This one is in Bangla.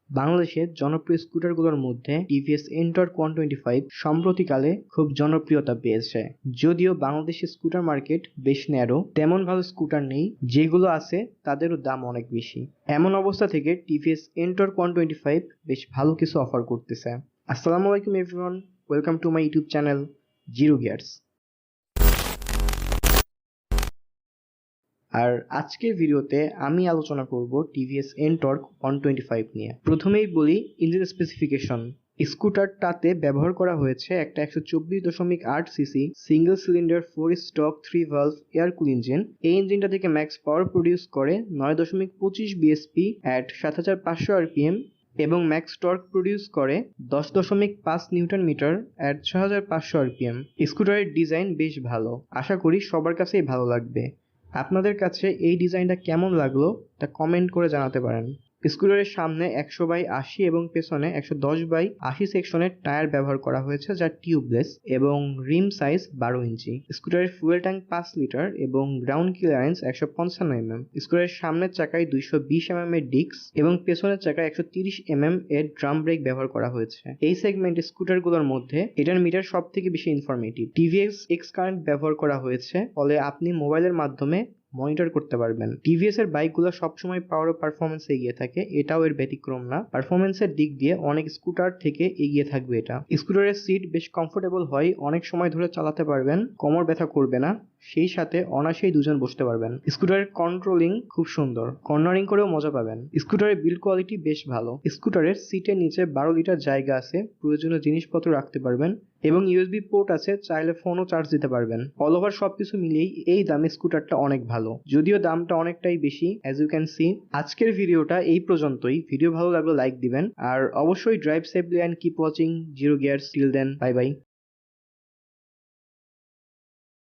বাংলাদেশের জনপ্রিয় স্কুটারগুলোর মধ্যে টিভিএস ntorq 125 সম্প্রতিকালে খুব জনপ্রিয়তা পেয়েছে। যদিও বাংলাদেশের স্কুটার মার্কেট বেশ ন্যারো, তেমন ভালো স্কুটার নেই, যেগুলো আছে তাদেরও দাম অনেক বেশি। এমন অবস্থা থেকে টিভিএস ntorq 125 বেশ ভালো কিছু অফার করতেছে। আসসালামু আলাইকুম everyone, welcome to my YouTube channel zero gears. আর আজকের ভিডিওতে আমি আলোচনা করব টিভিএস ntorq 125 নিয়ে। প্রথমেই বলি ইঞ্জিন স্পেসিফিকেশন। স্কুটারটাতে ব্যবহার করা হয়েছে একটা 124.8 CC single cylinder 4 stroke 3 valve air cool engine. এই ইঞ্জিনটা থেকে ম্যাক্স পাওয়ার প্রডিউস করে 9.25 বিএসপি অ্যাট 7500 আরপিএম এবং ম্যাক্স টর্ক প্রডিউস করে 10.5 নিউটন মিটার অ্যাট 6500 আরপিএম। স্কুটারের ডিজাইন বেশ ভালো, আশা করি সবার কাছেই ভালো লাগবে। আপনাদের কাছে এই ডিজাইনটা কেমন লাগলো তা কমেন্ট করে জানাতে পারেন। স্কুটারের সামনে 100/80 এবং পেছনে 110/80 সেকশনের টায়ার ব্যবহার করা হয়েছে, যা টিউবলেস এবং রিম সাইজ 12 ইঞ্চি। স্কুটারের ফুয়েল ট্যাঙ্ক 5 লিটার এবং গ্রাউন্ড ক্লিয়ারেন্স 155 mm। স্কুটারের সামনের চাকায় 220 mm এর ডিস্ক এবং পেছনের চাকায় 130 mm এর ড্রাম ব্রেক ব্যবহার করা হয়েছে। এই সেগমেন্টের স্কুটারগুলোর মধ্যে এটার মিটার সব থেকে বেশি ইনফরমেটিভ। টিভিএস এক্স কারেন্ট ব্যবহার করা হয়েছে, ফলে আপনি মোবাইলের মাধ্যমে মনিটর করতে পারবেন। টিভিএস এর বাইকগুলো সবসময় পাওয়ার ও পারফরমেন্সে এগিয়ে থাকে, এটাও এর ব্যতিক্রম না। পারফরমেন্সের দিক দিয়ে অনেক স্কুটার থেকে এগিয়ে থাকবে এটা। স্কুটারের সিট বেশ কমফোর্টেবল হয়, অনেক সময় ধরে চালাতে পারবেন, কোমর ব্যথা করবে না, সেই সাথে অনায়াসেই দুজন বসতে পারবেন। স্কুটারের কন্ট্রোলিং খুব সুন্দর, কর্নারিং করেও মজা পাবেন। স্কুটারের বিল্ড কোয়ালিটি বেশ ভালো। স্কুটারের সিটের নিচে 12 লিটার জায়গা আছে, প্রয়োজনীয় জিনিসপত্র রাখতে পারবেন এবং ইউএসবি পোর্ট আছে, চাইলে ফোনও চার্জ দিতে পারবেন। অল ওভার সবকিছু মিলিয়েই এই দামে স্কুটারটা অনেক ভালো, যদিও দামটা অনেকটাই বেশি অ্যাজ ইউ ক্যান সি। আজকের ভিডিওটা এই পর্যন্তই। ভিডিও ভালো লাগলে লাইক দিবেন আর অবশ্যই drive safely and keep watching zero gears. Till then, bye by.